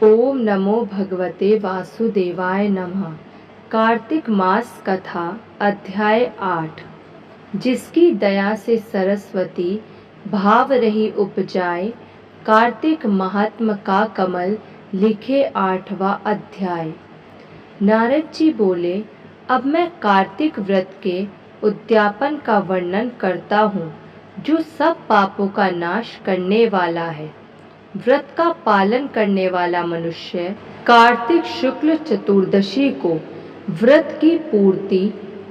ओम नमो भगवते वासुदेवाय नमः। कार्तिक मास कथा अध्याय 8। जिसकी दया से सरस्वती भाव रही उपजाए, कार्तिक महात्म का कमल लिखे 8वां अध्याय। नारद जी बोले, अब मैं कार्तिक व्रत के उद्यापन का वर्णन करता हूँ, जो सब पापों का नाश करने वाला है। व्रत का पालन करने वाला मनुष्य कार्तिक शुक्ल चतुर्दशी को व्रत की पूर्ति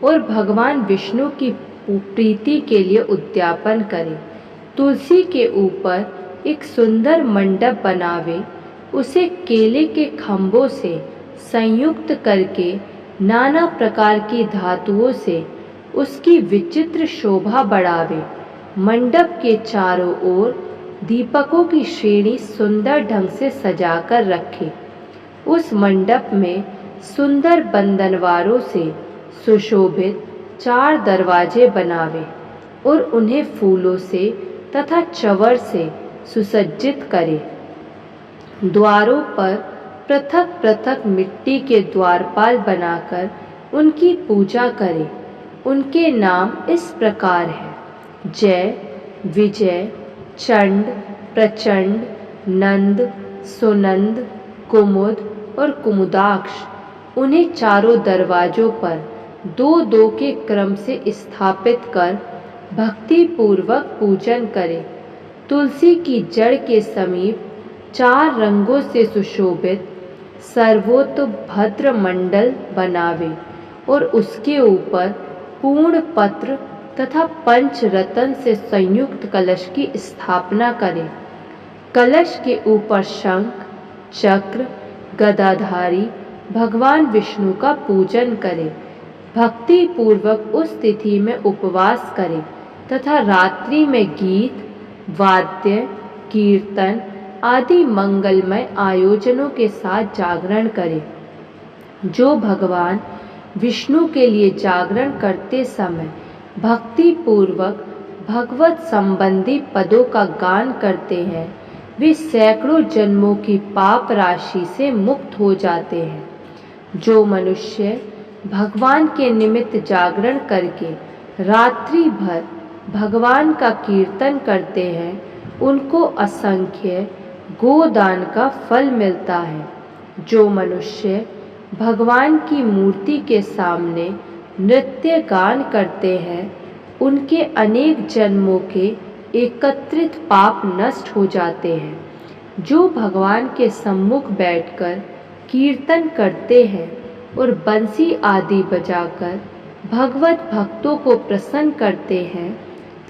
और भगवान विष्णु की प्रीति के लिए उद्यापन करे। तुलसी के ऊपर एक सुंदर मंडप बनावे, उसे केले के खंभों से संयुक्त करके नाना प्रकार की धातुओं से उसकी विचित्र शोभा बढ़ावे। मंडप के चारों ओर दीपकों की श्रेणी सुंदर ढंग से सजाकर रखे। उस मंडप में सुंदर बंधनवारों से सुशोभित 4 दरवाजे बनावे और उन्हें फूलों से तथा चंवर से सुसज्जित करे। द्वारों पर पृथक पृथक मिट्टी के द्वारपाल बनाकर उनकी पूजा करे। उनके नाम इस प्रकार है: जय, विजय, चंड, प्रचंड, नंद, सुनंद, कुमुद और कुमुदाक्ष। उन्हें चारों दरवाजों पर 2-2 के क्रम से स्थापित कर भक्ति पूर्वक पूजन करे। तुलसी की जड़ के समीप 4 रंगों से सुशोभित सर्वोतभद्र मंडल बनावे और उसके ऊपर पूर्ण पत्र तथा पंचरत्न से संयुक्त कलश की स्थापना करें। कलश के ऊपर शंख, चक्र, गदाधारी भगवान विष्णु का पूजन करें। भक्ति पूर्वक उस तिथि में उपवास करें तथा रात्रि में गीत, वाद्य, कीर्तन आदि मंगलमय आयोजनों के साथ जागरण करें। जो भगवान विष्णु के लिए जागरण करते समय भक्ति पूर्वक भगवत संबंधी पदों का गान करते हैं, वे सैकड़ों जन्मों की पाप राशि से मुक्त हो जाते हैं। जो मनुष्य भगवान के निमित्त जागरण करके रात्रि भर भगवान का कीर्तन करते हैं, उनको असंख्य गोदान का फल मिलता है। जो मनुष्य भगवान की मूर्ति के सामने नृत्य गान करते हैं, उनके अनेक जन्मों के एकत्रित पाप नष्ट हो जाते हैं। जो भगवान के सम्मुख बैठकर कीर्तन करते हैं और बंसी आदि बजाकर भगवत भक्तों को प्रसन्न करते हैं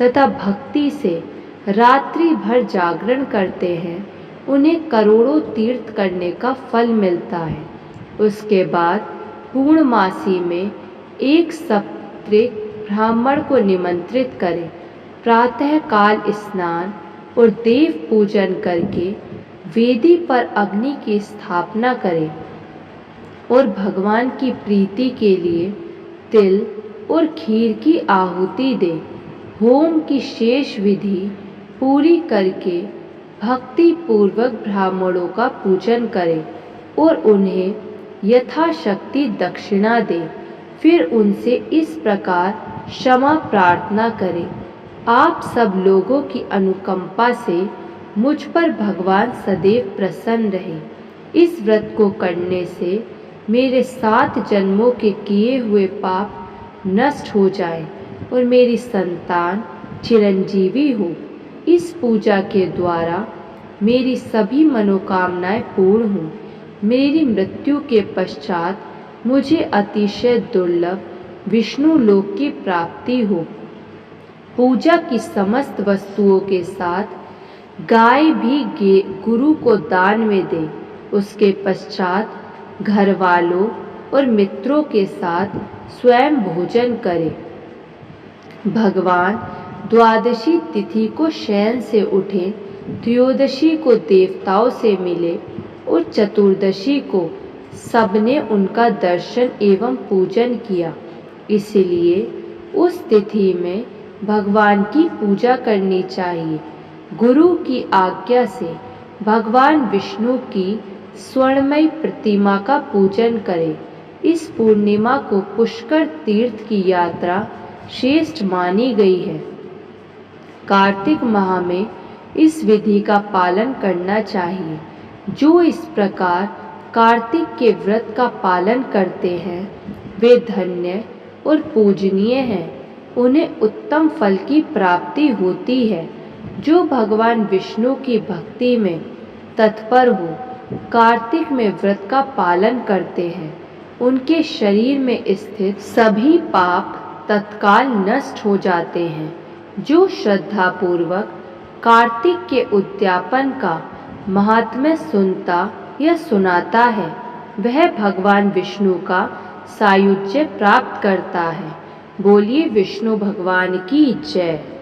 तथा भक्ति से रात्रि भर जागरण करते हैं, उन्हें करोड़ों तीर्थ करने का फल मिलता है। उसके बाद पूर्णमासी में एक सप्तृक ब्राह्मण को निमंत्रित करें, प्रातः काल स्नान और देव पूजन करके वेदी पर अग्नि की स्थापना करें और भगवान की प्रीति के लिए तिल और खीर की आहुति दे। होम की शेष विधि पूरी करके भक्ति पूर्वक ब्राह्मणों का पूजन करें और उन्हें यथाशक्ति दक्षिणा दे। फिर उनसे इस प्रकार क्षमा प्रार्थना करें, आप सब लोगों की अनुकंपा से मुझ पर भगवान सदैव प्रसन्न रहे। इस व्रत को करने से मेरे 7 जन्मों के किए हुए पाप नष्ट हो जाए और मेरी संतान चिरंजीवी हो। इस पूजा के द्वारा मेरी सभी मनोकामनाएं पूर्ण हों। मेरी मृत्यु के पश्चात मुझे अतिशय दुर्लभ विष्णु लोक की प्राप्ति हो। पूजा की समस्त वस्तुओं के साथ गाय भी गुरु को दान में दे। उसके पश्चात घर वालों और मित्रों के साथ स्वयं भोजन करे। भगवान द्वादशी तिथि को शयन से उठे, त्रयोदशी को देवताओं से मिले और चतुर्दशी को सबने उनका दर्शन एवं पूजन किया। इसलिए उस तिथि में भगवान की पूजा करनी चाहिए। गुरु की आज्ञा से भगवान विष्णु की स्वर्णमयी प्रतिमा का पूजन करें। इस पूर्णिमा को पुष्कर तीर्थ की यात्रा श्रेष्ठ मानी गई है। कार्तिक माह में इस विधि का पालन करना चाहिए। जो इस प्रकार कार्तिक के व्रत का पालन करते हैं वे धन्य और पूजनीय हैं। उन्हें उत्तम फल की प्राप्ति होती है। जो भगवान विष्णु की भक्ति में तत्पर हो कार्तिक में व्रत का पालन करते हैं उनके शरीर में स्थित सभी पाप तत्काल नष्ट हो जाते हैं। जो श्रद्धापूर्वक कार्तिक के उद्यापन का महात्म्य सुनता या सुनाता है वह भगवान विष्णु का सायुज्य प्राप्त करता है। बोलिए विष्णु भगवान की जय।